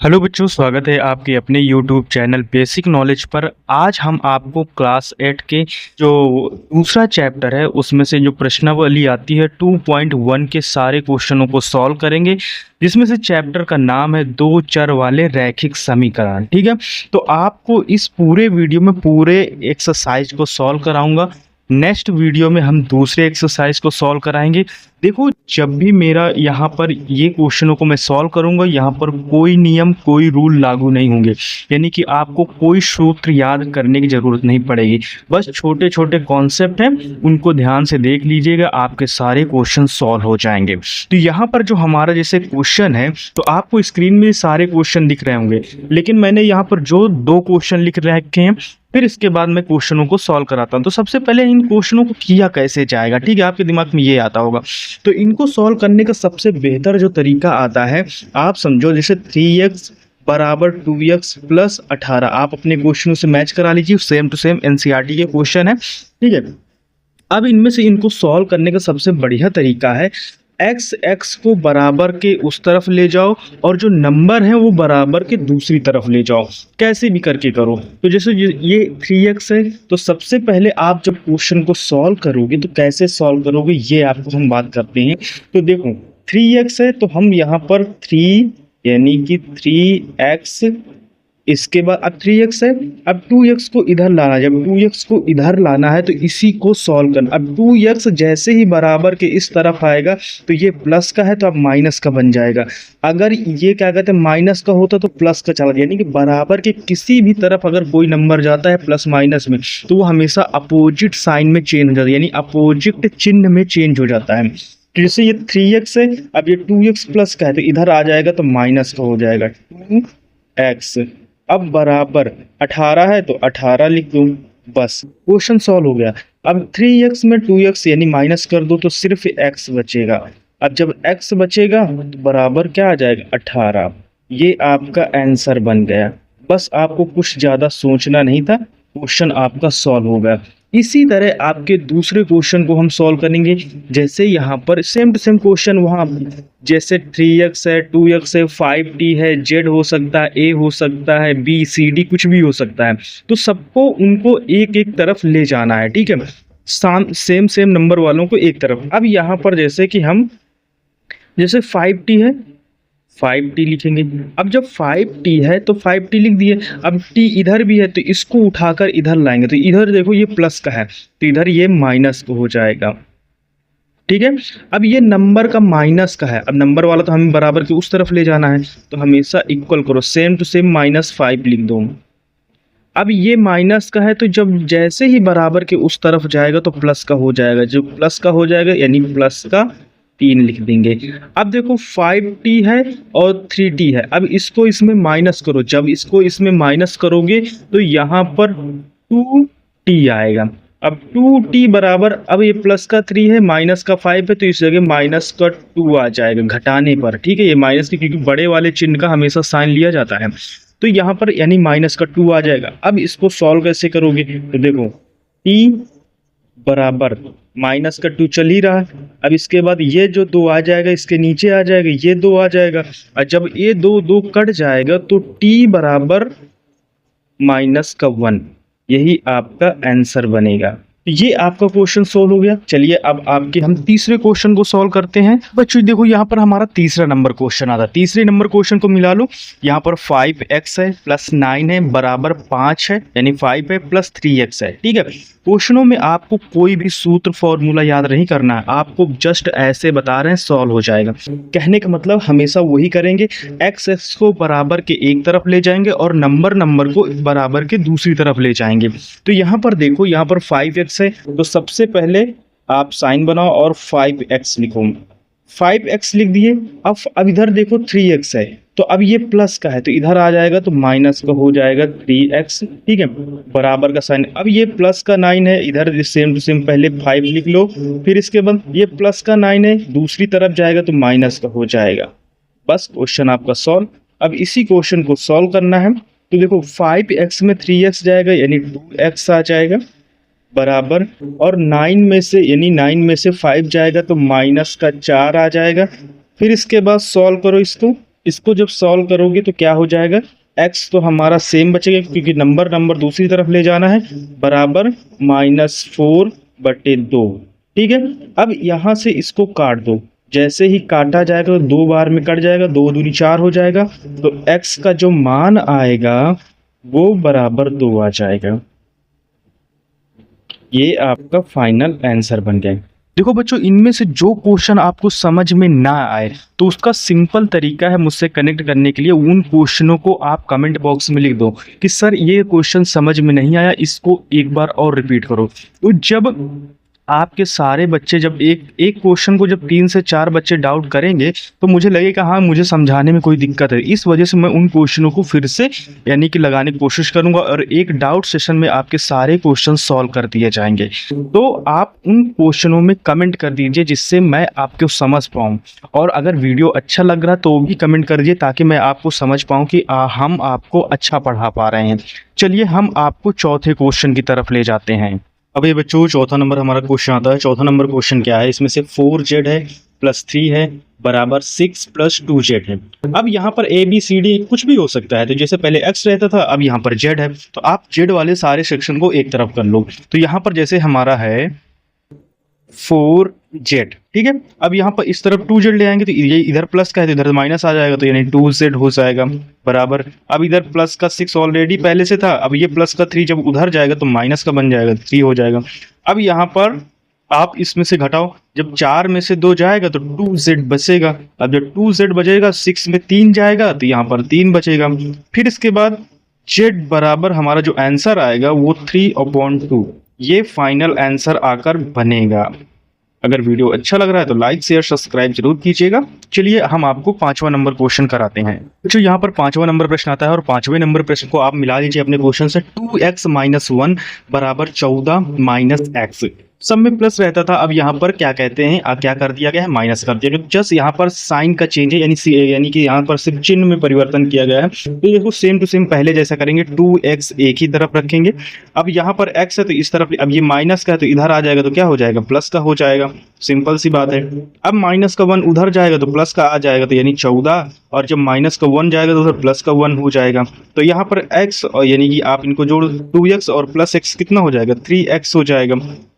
Hello बच्चों, स्वागत है आपके अपने यूट्यूब चैनल बेसिक नॉलेज पर। आज हम आपको क्लास 8 के जो दूसरा चैप्टर है उसमें से जो प्रश्नावली आती है 2.1 के सारे क्वेश्चनों को सॉल्व करेंगे, जिसमें से चैप्टर का नाम है दो चर वाले रैखिक समीकरण। ठीक है, तो आपको इस पूरे वीडियो में पूरे एक्सरसाइज को सॉल्व कराऊंगा। नेक्स्ट वीडियो में हम दूसरे एक्सरसाइज को सॉल्व कराएंगे। देखो, जब भी मेरा यहाँ पर ये क्वेश्चनों को मैं सॉल्व करूँगा, यहाँ पर कोई नियम कोई रूल लागू नहीं होंगे, यानी कि आपको कोई सूत्र याद करने की ज़रूरत नहीं पड़ेगी। बस छोटे छोटे कॉन्सेप्ट हैं, उनको ध्यान से देख लीजिएगा, आपके सारे क्वेश्चन सॉल्व हो जाएंगे। तो यहाँ पर जो हमारा जैसे क्वेश्चन है, तो आपको स्क्रीन में सारे क्वेश्चन दिख रहे होंगे, लेकिन मैंने यहाँ पर जो दो क्वेश्चन लिख रखे हैं, फिर इसके बाद मैं क्वेश्चनों को सॉल्व कराता हूँ। तो सबसे पहले इन क्वेश्चनों को किया कैसे जाएगा, ठीक है, आपके दिमाग में ये आता होगा। तो इनको सॉल्व करने का सबसे बेहतर जो तरीका आता है, आप समझो जैसे 3x बराबर 2x प्लस 18, आप अपने क्वेश्चनों से मैच करा लीजिए, सेम टू सेम एनसीईआरटी के क्वेश्चन है। ठीक है, अब इनमें से इनको सॉल्व करने का सबसे बढ़िया तरीका है, x को बराबर के उस तरफ ले जाओ और जो नंबर है वो बराबर के दूसरी तरफ ले जाओ, कैसे भी करके करो। तो जैसे ये 3x है, तो सबसे पहले आप जब क्वेश्चन को सॉल्व करोगे तो कैसे सॉल्व करोगे ये आपको हम बात करते हैं। तो देखो 3x है, तो हम यहाँ पर 3 यानी कि 3x, इसके बाद अब 3x है, अब 2x को इधर लाना, जब 2x को इधर लाना है तो इसी को सॉल्व करना। अब 2x जैसे ही बराबर के इस तरफ आएगा तो ये प्लस का है तो अब माइनस का बन जाएगा। अगर ये क्या कहते हैं माइनस का होता तो प्लस का चला, यानी कि बराबर के किसी भी तरफ अगर कोई नंबर जाता है प्लस माइनस में, तो वो हमेशा अपोजिट साइन में चेंज हो जाता है, यानी अपोजिट चिन्ह में चेंज हो जाता है। जैसे ये 3x है, अब ये 2x प्लस का है तो इधर आ जाएगा तो माइनस का हो जाएगा 2x। अब बराबर 18 है तो 18 लिख दूं, बस क्वेश्चन सॉल्व हो गया। अब 3x में 2x यानी माइनस कर दो तो सिर्फ x बचेगा। अब जब x बचेगा तो बराबर क्या आ जाएगा 18। ये आपका आंसर बन गया। बस आपको कुछ ज़्यादा सोचना नहीं था, क्वेश्चन आपका सॉल्व हो गया। इसी तरह आपके दूसरे क्वेश्चन को हम सॉल्व करेंगे। जैसे यहाँ पर सेम टू सेम क्वेश्चन, वहाँ जैसे 3x है, 2x है, 5t है, z हो सकता है, a हो सकता है, b c d कुछ भी हो सकता है, तो सबको उनको एक एक तरफ ले जाना है। ठीक है, सेम सेम नंबर वालों को एक तरफ। अब यहाँ पर जैसे कि हम जैसे 5t है, 5t लिखेंगे। अब जब 5t है तो 5t लिख दिए। अब t इधर भी है तो इसको उठाकर इधर लाएंगे, तो इधर देखो ये प्लस का है तो इधर ये माइनस का हो जाएगा। ठीक है, अब ये नंबर का माइनस का है, अब नंबर वाला तो हमें बराबर के उस तरफ ले जाना है, तो हमेशा इक्वल करो, सेम टू सेम -5 लिख दो। अब ये माइनस का है तो जब जैसे ही बराबर के उस तरफ जाएगा तो प्लस का हो जाएगा, जो प्लस का हो जाएगा यानी प्लस का 3 लिख देंगे। अब देखो 5t है और 3t है, अब इसको इसमें माइनस करो, जब इसको इसमें माइनस करोगे तो यहाँ पर 2t आएगा। अब 2t बराबर, अब ये प्लस का 3 है माइनस का 5 है तो इस जगह माइनस का 2 आ जाएगा घटाने पर। ठीक है, ये माइनस की क्योंकि बड़े वाले चिन्ह का हमेशा साइन लिया जाता है, तो यहाँ पर यानी माइनस का 2 आ जाएगा। अब इसको सॉल्व कैसे करोगे, तो देखो t बराबर माइनस का 2 चल ही रहा है, अब इसके बाद ये जो 2 आ जाएगा इसके नीचे आ जाएगा, ये 2 आ जाएगा, और जब ये 2 कट जाएगा तो t बराबर -1, यही आपका आंसर बनेगा। ये आपका क्वेश्चन सॉल्व हो गया। चलिए अब आपके हम तीसरे क्वेश्चन को सॉल्व करते हैं। बच्चों देखो यहाँ पर हमारा तीसरा नंबर क्वेश्चन आता है, तीसरे नंबर क्वेश्चन को मिला लो। यहाँ पर 5x है प्लस 9 है बराबर 5 है, यानी 5 है प्लस 3x है। ठीक है, क्वेश्चनों में आपको कोई भी सूत्र फॉर्मूला याद नहीं करना है, आपको जस्ट ऐसे बता रहे हैं सॉल्व हो जाएगा। कहने का मतलब हमेशा वही करेंगे, x को बराबर के एक तरफ ले जाएंगे और नंबर को बराबर के दूसरी तरफ ले जाएंगे। तो यहाँ पर देखो, यहाँ पर 5x है तो सबसे पहले आप साइन बनाओ और 5x लिखो, 5x लिख दिए। अब इधर देखो 3x है तो अब ये प्लस का है तो इधर आ जाएगा तो माइनस का हो जाएगा 3x। ठीक है, बराबर का साइन। अब ये प्लस का 9 है, इधर सेम टू सेम पहले 5 लिख लो, फिर इसके बाद ये प्लस का 9 है दूसरी तरफ जाएगा तो माइनस का हो जाएगा। बस क्वेश्चन आपका सॉल्व। अब इसी क्वेश्चन को सॉल्व करना है, तो देखो 5x में 3x जाएगा यानी 2x आ जाएगा बराबर, और 9 में से यानी 9 में से 5 जाएगा तो -4 आ जाएगा। फिर इसके बाद सॉल्व करो इसको, इसको जब सॉल्व करोगे तो क्या हो जाएगा, x तो हमारा सेम बचेगा क्योंकि नंबर दूसरी तरफ ले जाना है, बराबर -4/2। ठीक है, अब यहाँ से इसको काट दो, जैसे ही काटा जाएगा तो 2 बार में कट जाएगा, 2 दूनी 4 हो जाएगा, तो x का जो मान आएगा वो बराबर 2 आ जाएगा। ये आपका फाइनल आंसर बन गया। देखो बच्चों, इनमें से जो क्वेश्चन आपको समझ में ना आए तो उसका सिंपल तरीका है मुझसे कनेक्ट करने के लिए, उन क्वेश्चनों को आप कमेंट बॉक्स में लिख दो कि सर ये क्वेश्चन समझ में नहीं आया, इसको एक बार और रिपीट करो। तो जब आपके सारे बच्चे जब एक क्वेश्चन को जब 3 से 4 बच्चे डाउट करेंगे तो मुझे लगेगा हाँ मुझे समझाने में कोई दिक्कत है, इस वजह से मैं उन क्वेश्चनों को फिर से यानी कि लगाने की कोशिश करूंगा और एक डाउट सेशन में आपके सारे क्वेश्चन सॉल्व कर दिए जाएंगे। तो आप उन क्वेश्चनों में कमेंट कर दीजिए जिससे मैं आपको समझ पाऊँ, और अगर वीडियो अच्छा लग रहा तो भी कमेंट कर दीजिए ताकि मैं आपको समझ पाऊँ कि हम आपको अच्छा पढ़ा पा रहे हैं। चलिए हम आपको चौथे क्वेश्चन की तरफ ले जाते हैं। अब ये बच्चों चौथा नंबर हमारा क्वेश्चन आता है। चौथा नंबर क्वेश्चन क्या है, इसमें से 4z है प्लस 3 है बराबर 6 प्लस 2z है। अब यहाँ पर a b c d कुछ भी हो सकता है, तो जैसे पहले x रहता था अब यहाँ पर z है, तो आप z वाले सारे सेक्शन को एक तरफ कर लो। तो यहाँ पर जैसे हमारा है 4z, ठीक है, अब यहाँ पर इस तरफ 2z ले आएंगे तो ये इधर प्लस का है तो इधर माइनस आ जाएगा, तो यानी 2z हो जाएगा बराबर। अब इधर प्लस का 6 ऑलरेडी पहले से था, अब ये प्लस का 3 जब उधर जाएगा तो माइनस का बन जाएगा, 3 हो जाएगा। अब यहाँ पर आप इसमें से घटाओ, जब 4 में से 2 जाएगा तो 2z बचेगा। अब जब 2z बचेगा 6 में 3 जाएगा तो यहाँ पर 3 बचेगा। फिर इसके बाद z बराबर हमारा जो आंसर आएगा वो 3/2, ये फाइनल आंसर आकर बनेगा। अगर वीडियो अच्छा लग रहा है तो लाइक शेयर सब्सक्राइब जरूर कीजिएगा। चलिए हम आपको 5वां नंबर क्वेश्चन कराते हैं। जो यहाँ पर 5वां नंबर प्रश्न आता है और 5वें नंबर प्रश्न को आप मिला लीजिए अपने क्वेश्चन से। 2x - 1 बराबर 14 - x, सब में प्लस रहता था, अब यहाँ पर क्या कहते हैं क्या कर दिया गया है, माइनस कर दिया गया। जस्ट यहाँ पर साइन का चेंज है, यानी कि यहाँ पर सिर्फ चिन्ह में परिवर्तन किया गया है। तो देखो सेम टू सेम पहले जैसा करेंगे, 2x एक ही तरफ रखेंगे। अब यहाँ पर x है तो इस तरफ, अब ये माइनस का है तो इधर आ जाएगा तो क्या हो जाएगा, प्लस का हो जाएगा, सिंपल सी बात है। अब माइनस का 1 उधर जाएगा तो प्लस का आ जाएगा, तो यानी 14, और जब माइनस का 1 जाएगा तो उधर प्लस का 1 हो जाएगा। तो यहाँ पर x और यानी कि आप इनको जोड़ 2x और प्लस x कितना हो जाएगा, 3x हो जाएगा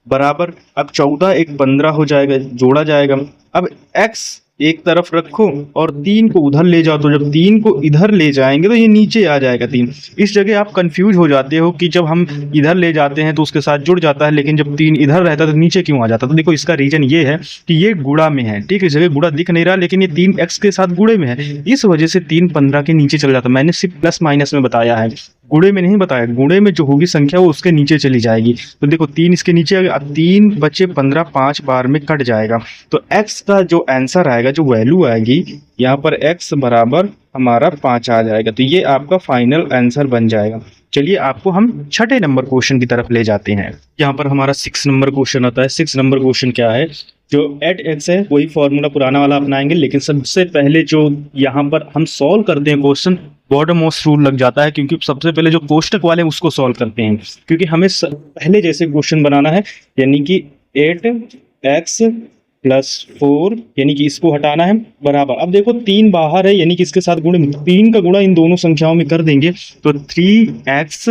बराबर। अब 14 एक 15 हो जाएगा, जोड़ा जाएगा। अब x एक तरफ रखो और 3 को उधर ले जाओ, तो जब 3 को इधर ले जाएंगे तो ये नीचे आ जाएगा 3। इस जगह आप कंफ्यूज हो जाते हो कि जब हम इधर ले जाते हैं तो उसके साथ जुड़ जाता है, लेकिन जब 3 इधर रहता है तो नीचे क्यों आ जाता है। तो देखो इसका रीजन ये है कि ये गुणा में है, ठीक है, इस जगह गुणा दिख नहीं रहा लेकिन ये 3x के साथ गुणे में है, इस वजह से 3 15 के नीचे चला जाता है। मैंने सिर्फ प्लस माइनस में बताया है, गुणे में नहीं बताया। गुणे में जो होगी संख्या वो उसके नीचे चली जाएगी। तो देखो 3 इसके नीचे आ गया, 3 बचे 15, 5 बार में कट जाएगा। तो x का जो आंसर आएगा, जो वैल्यू आएगी यहाँ पर x बराबर हमारा 5 आ जाएगा। तो ये आपका फाइनल आंसर बन जाएगा। चलिए आपको हम 6ठे नंबर क्वेश्चन की तरफ ले जाते हैं। यहाँ पर हमारा 6 नंबर क्वेश्चन आता है। 6 नंबर क्वेश्चन क्या है, जो एट एक्स है वही फॉर्मूला पुराना वाला अपनाएंगे, लेकिन सबसे पहले जो यहाँ पर हम सॉल्व करते हैं क्वेश्चन, बॉर्डर मोस्ट रूल लग जाता है, क्योंकि सबसे पहले जो कोष्टक वाले हैं उसको सॉल्व करते हैं, क्योंकि हमें पहले जैसे क्वेश्चन बनाना है, यानी कि 8x + 4 यानी कि इसको हटाना है बराबर। अब देखो 3 बाहर है यानी कि इसके साथ गुणे, 3 का गुणा इन दोनों संख्याओं में कर देंगे तो 3x,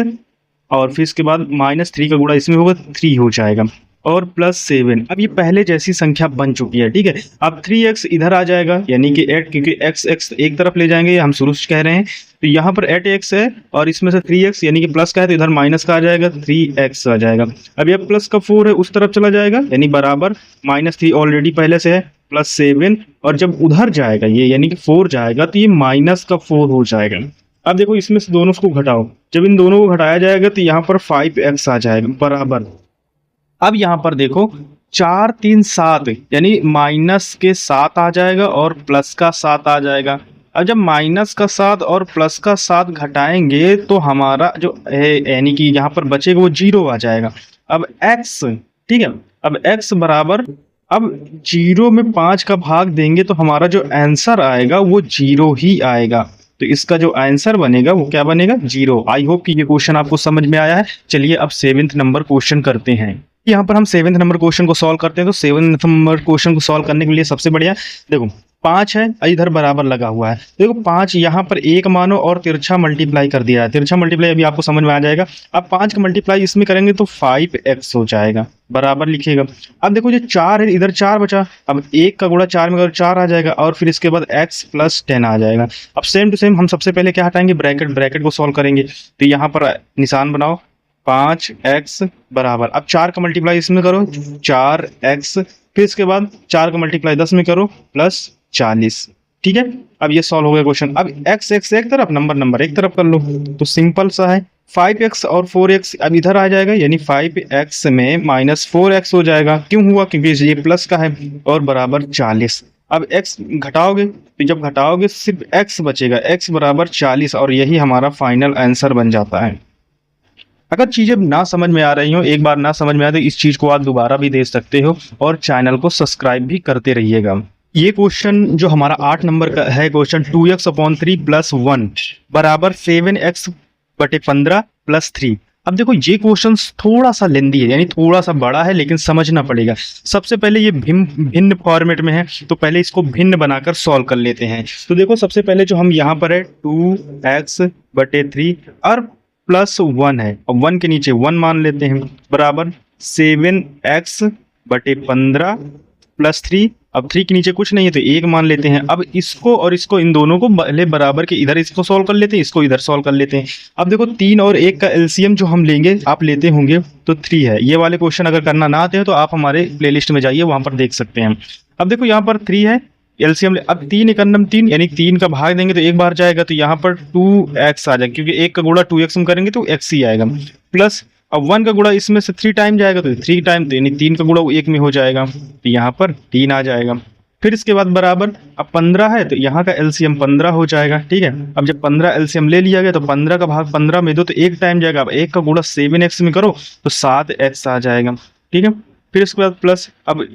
और फिर इसके बाद -3 का गुणा इसमें होगा, 3 हो जाएगा, और +7। अब ये पहले जैसी संख्या बन चुकी है, ठीक है। अब 3x इधर आ जाएगा यानी कि 8, क्योंकि x एक तरफ ले जाएंगे, हम शुरू से कह रहे हैं। तो यहाँ पर 8x है और इसमें से 3x यानी कि प्लस का है तो इधर माइनस का आ जाएगा, 3x आ जाएगा। अब ये प्लस का 4 है उस तरफ चला जाएगा, यानी बराबर -3 ऑलरेडी पहले से है, +7, और जब उधर जाएगा ये यानी कि 4 जाएगा तो ये -4 हो जाएगा। अब देखो इसमें से दोनों को घटाओ, जब इन दोनों को घटाया जाएगा तो यहाँ पर 5x आ जाएगा बराबर। अब यहाँ पर देखो 4 3 7 यानी माइनस के 7 आ जाएगा और प्लस का 7 आ जाएगा। अब जब माइनस का 7 और प्लस का 7 घटाएंगे तो हमारा जो है यानी कि यहाँ पर बचेगा वो 0 आ जाएगा। अब x, ठीक है, अब x बराबर, अब 0 में 5 का भाग देंगे तो हमारा जो आंसर आएगा वो 0 ही आएगा। तो इसका जो आंसर बनेगा वो क्या बनेगा, 0। आई होप कि ये क्वेश्चन आपको समझ में आया है। चलिए अब 7th नंबर क्वेश्चन करते हैं। यहाँ पर हम 7वें नंबर क्वेश्चन को सॉल्व करते हैं। तो 7वें नंबर क्वेश्चन को सॉल्व करने के लिए सबसे बढ़िया देखो 5 है, इधर बराबर लगा हुआ है। देखो 5 यहाँ पर एक मानो और तिरछा मल्टीप्लाई कर दिया है। तिरछा मल्टीप्लाई अभी आपको समझ में आ जाएगा। अब 5 का मल्टीप्लाई इसमें करेंगे तो 5x हो जाएगा, बराबर लिखिएगा। अब देखो जो 4 है, इधर 4 बचा। अब 1 का गुणा 4 में करो 4 आ जाएगा, और फिर इसके बाद x + 10 आ जाएगा। अब सेम टू सेम हम सबसे पहले क्या हटाएंगे, ब्रैकेट को सॉल्व करेंगे। तो यहाँ पर निशान बनाओ 5x बराबर, अब 4 का मल्टीप्लाई इसमें करो 4x, फिर इसके बाद 4 का मल्टीप्लाई 10 में करो +40। ठीक है, अब ये सॉल्व हो गया क्वेश्चन। अब x एक तरफ, नंबर एक तरफ कर लो। तो सिंपल सा है 5x और 4x अब इधर आ जाएगा, यानी 5x में -4x हो जाएगा। क्यों हुआ, क्योंकि ये प्लस का है, और बराबर 40। अब x घटाओगे, तो जब घटाओगे सिर्फ x बचेगा, x बराबर 40, और यही हमारा फाइनल आंसर बन जाता है। अगर चीजें ना समझ में आ रही हो, एक बार ना समझ में आए तो इस चीज को आप दोबारा भी देख सकते हो, और चैनल को सब्सक्राइब भी करते रहिएगा। ये क्वेश्चन जो हमारा 8 नंबर का है क्वेश्चन, 2x/3 + 1 बराबर 7x/15 + 3। अब देखो ये क्वेश्चन थोड़ा सा लेंदी है, यानी थोड़ा सा बड़ा है, लेकिन समझना पड़ेगा। सबसे पहले ये भिन्न फॉर्मेट में है, तो पहले इसको भिन्न बनाकर सॉल्व कर लेते हैं। तो देखो सबसे पहले जो हम यहाँ पर है 2x/3 और +1 है, और 1 के नीचे 1 मान लेते हैं, बराबर 7x/15 + 3। अब 3 के नीचे कुछ नहीं है तो 1 मान लेते हैं। अब इसको और इसको, इन दोनों को पहले बराबर के इधर इसको सॉल्व कर लेते हैं, इसको इधर सॉल्व कर लेते हैं। अब देखो 3 और 1 का एलसीएम जो हम लेंगे, आप लेते होंगे तो 3 है। ये वाले क्वेश्चन अगर करना ना आते हैं तो आप हमारे प्लेलिस्ट में जाइए, वहां पर देख सकते हैं। अब देखो यहाँ पर 3 है, एलसीएम अब 3 एकम 3, यानी 3 का भाग देंगे तो 1 बार जाएगा, तो यहाँ पर 2x आ जाएगा, क्योंकि 1 का गुणा 2x में करेंगे तो x ही आएगा। प्लस अब 1 का गुणा इसमें से 3 टाइम जाएगा, तो 3 टाइम, तो यानी 3 का गुणा 1 में हो जाएगा, तो यहाँ पर 3 आ जाएगा। फिर इसके बाद बराबर, अब 15 है तो यहाँ का एलसीएम 15 हो जाएगा। ठीक है, अब जब 15 एलसीएम ले लिया गया तो 15 का भाग 15 में दो तो 1 टाइम जाएगा। अब 1 का गुणा 7x में करो तो 7x आ जाएगा। ठीक है, फिर इसके बाद प्लस, अब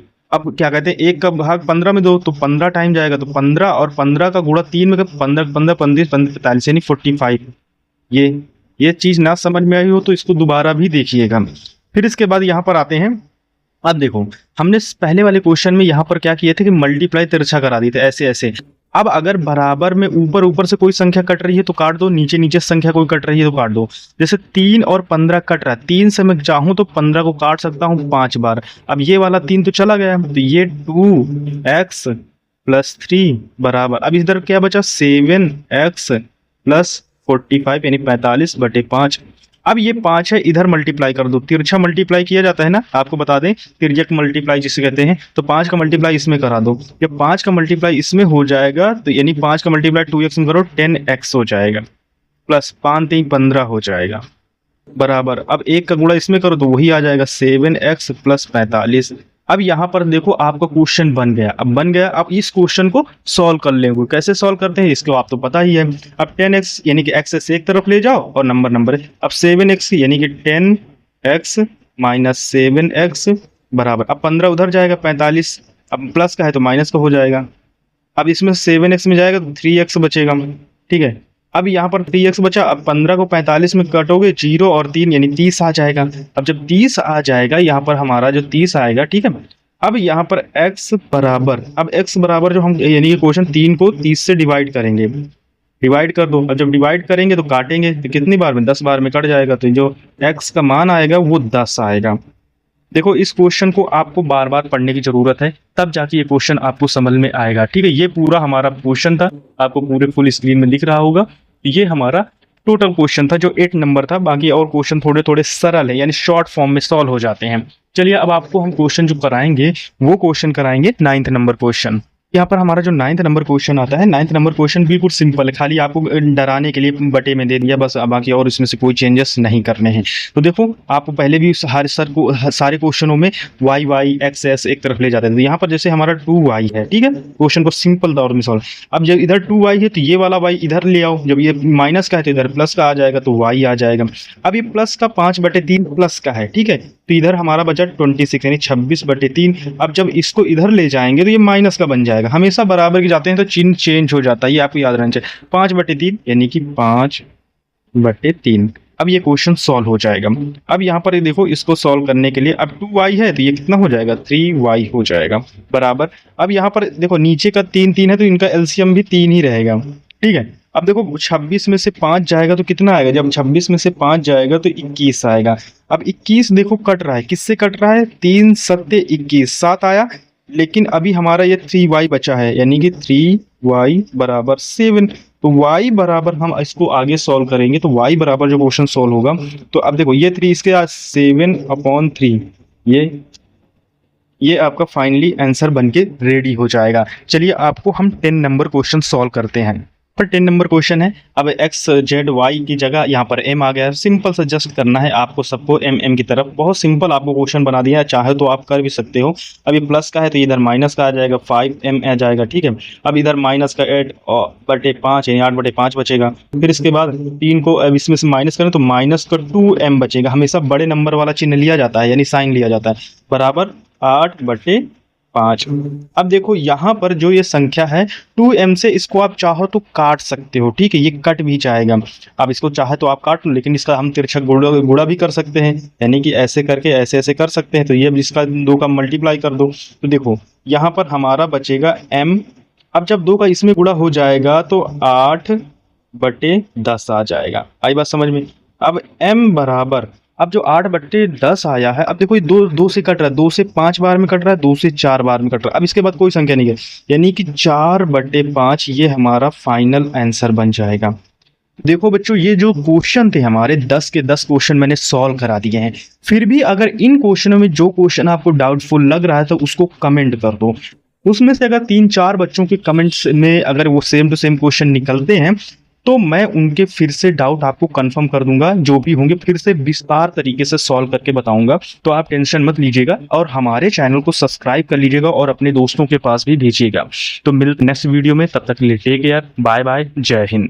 क्या कहते हैं, 1 का भाग 15 में दो तो 15 टाइम जाएगा, तो 15 और 15 का गुणा 3 में 15 15 15 45 यानी 45। ये चीज ना समझ में आई हो तो इसको दोबारा भी देखिएगा। फिर इसके बाद यहाँ पर आते हैं। अब देखो हमने पहले वाले क्वेश्चन में यहाँ पर क्या किए थे कि मल्टीप्लाई तिरछा करा दिए थे, ऐसे। अब अगर बराबर में ऊपर से कोई संख्या कट रही है तो काट दो, नीचे संख्या कोई कट रही है तो काट दो। जैसे 3 और 15 कट रहा है, 3 से मैं चाहूं तो 15 को काट सकता हूं 5 बार। अब ये वाला 3 तो चला गया, तो ये 2x + 3 बराबर, अब इधर क्या बचा 7x + 45 यानी 45/5। अब ये 5 है, इधर मल्टीप्लाई कर दो, तिरछा मल्टीप्लाई किया जाता है ना, आपको बता दें, तिर्यक मल्टीप्लाई जिसे कहते हैं। तो 5 का मल्टीप्लाई इसमें करा दो, जब 5 का मल्टीप्लाई इसमें हो जाएगा तो यानी 5 का मल्टीप्लाई 2x में करो 10x हो जाएगा, प्लस 5 3 15 हो जाएगा, बराबर। अब 1 का गुणा इसमें करो तो वही आ जाएगा 7x + 45। अब यहाँ पर देखो आपका क्वेश्चन बन गया। अब इस क्वेश्चन को सॉल्व कर लेंगे। कैसे सॉल्व करते हैं इसको आप तो पता ही है। अब 10x यानी कि x से एक तरफ ले जाओ और नंबर है। अब 7x यानी कि 10x - 7x बराबर, अब 15 उधर जाएगा 45, अब प्लस का है तो माइनस का हो जाएगा। अब इसमें 7x में जाएगा तो 3x बचेगा। ठीक है, अब यहाँ पर 3x बचा। अब 15 को 45 में कटोगे 0 और 3 यानी 30 आ जाएगा। अब जब 30 आ जाएगा यहाँ पर हमारा जो 30 आएगा, ठीक है। अब यहाँ पर x बराबर, अब x बराबर जो हम यानी कि क्वेश्चन 3 को 30 से डिवाइड करेंगे, डिवाइड कर दो। अब जब डिवाइड करेंगे तो काटेंगे तो कितनी बार में, 10 बार में कट जाएगा, तो जो x का मान आएगा वो 10 आएगा। देखो इस क्वेश्चन को आपको बार बार पढ़ने की जरूरत है, तब जाके ये क्वेश्चन आपको समझ में आएगा। ठीक है, ये पूरा हमारा क्वेश्चन था, आपको पूरे फुल स्क्रीन में दिख रहा होगा। ये हमारा टोटल क्वेश्चन था जो 8 नंबर था। बाकी और क्वेश्चन थोड़े सरल है, यानी शॉर्ट फॉर्म में सॉल्व हो जाते हैं। चलिए अब आपको हम क्वेश्चन जो कराएंगे वो क्वेश्चन कराएंगे 9th नंबर क्वेश्चन। यहाँ पर हमारा जो 9th नंबर क्वेश्चन आता है, 9th नंबर क्वेश्चन बिल्कुल सिंपल है, खाली आपको डराने के लिए बटे में दे दिया बस, बाकी और इसमें से कोई चेंजेस नहीं करने हैं। तो देखो आप पहले भी सारे क्वेश्चनों में y x s एक तरफ ले जाते थे, तो यहाँ पर जैसे हमारा 2y है, ठीक है, क्वेश्चन को सिंपल तौर में सॉल्व। अब जब इधर 2y है तो ये वाला y इधर ले आओ, जब ये माइनस का है तो इधर प्लस का आ जाएगा, तो y आ जाएगा। अब ये प्लस का 5/3 प्लस का है, ठीक है, तो इधर हमारा बचा 26 यानी 26/3। अब जब इसको इधर ले जाएंगे तो ये माइनस का बन जाएगा। हमेशा बराबर के जाते हैं तो चिन्ह चेंज हो जाता है, ये आपको याद रहना चाहिए। 5/3 यानी कि 5/3। अब ये क्वेश्चन सॉल्व हो जाएगा। अब यहाँ पर ये देखो, इसको सॉल्व करने के लिए अब 2y है तो ये कितना हो जाएगा, 3y हो जाएगा बराबर। अब यहाँ पर देखो नीचे का 3 3 है तो इनका एलसीएम भी 3 ही रहेगा, ठीक है। अब देखो 26 में से 5 जाएगा तो कितना आएगा, जब 26 में से 5 जाएगा तो 21 आएगा। अब 21 देखो कट रहा है, किससे कट रहा है, 3 सत्ते 21, 7 आया। लेकिन अभी हमारा ये 3y बचा है, यानी कि 3y बराबर 7। तो y बराबर हम इसको आगे सॉल्व करेंगे तो y बराबर जो क्वेश्चन सॉल्व होगा, तो अब देखो ये 3 इसके आज 7/3, ये आपका फाइनली आंसर बनके रेडी हो जाएगा। चलिए आपको हम 10 नंबर क्वेश्चन सॉल्व करते हैं। पर 10 नंबर क्वेश्चन है। अब x z y की जगह यहाँ पर m आ गया है। सिंपल सा जस्ट करना है आपको सबको m की तरफ। बहुत सिंपल आपको क्वेश्चन बना दिया है, चाहे तो आप कर भी सकते हो। अब ये प्लस का है तो इधर माइनस का आ जाएगा, 5m आ जाएगा, ठीक है। अब इधर माइनस का 8/5 यानी 8/5 बचेगा। फिर इसके बाद 3 को अब इसमें से माइनस करें तो माइनस का 2m बचेगा। हमेशा बड़े नंबर वाला चिन्ह लिया जाता है, यानी साइन लिया जाता है, बराबर 8/5। अब देखो यहाँ पर जो ये संख्या है 2m से इसको आप चाहो तो काट सकते हो, ठीक है, ये कट भी जाएगा। अब इसको चाहे तो आप काट लो, लेकिन इसका हम तिरछा गुणा भी कर सकते हैं, यानी कि ऐसे करके ऐसे ऐसे कर सकते हैं। तो ये इसका 2 का मल्टीप्लाई कर दो तो देखो यहाँ पर हमारा बचेगा m। अब जब 2 का इसमें गुणा हो जाएगा तो 8/10 आ जाएगा। आई बात समझ में। अब m बराबर, अब जो 8/10 आया है, अब देखो ये 2 से कट रहा है, 2 से 5 बार में कट रहा है, 2 से 4 बार में कट रहा है। अब इसके बाद कोई संख्या नहीं है, यानी कि 4/5 ये हमारा फाइनल आंसर बन जाएगा। देखो बच्चों, ये जो क्वेश्चन थे हमारे 10 के 10 क्वेश्चन मैंने सॉल्व करा दिए हैं। फिर भी अगर इन क्वेश्चनों में जो क्वेश्चन आपको डाउटफुल लग रहा है तो उसको कमेंट कर दो। उसमें से अगर 3-4 बच्चों के कमेंट्स में अगर वो सेम टू सेम क्वेश्चन निकलते हैं तो मैं उनके फिर से डाउट आपको कंफर्म कर दूंगा, जो भी होंगे फिर से विस्तार तरीके से सॉल्व करके बताऊंगा। तो आप टेंशन मत लीजिएगा और हमारे चैनल को सब्सक्राइब कर लीजिएगा और अपने दोस्तों के पास भी भेजिएगा। तो मिलते नेक्स्ट वीडियो में, तब तक के लिए टेक केयर, बाय बाय, जय हिंद।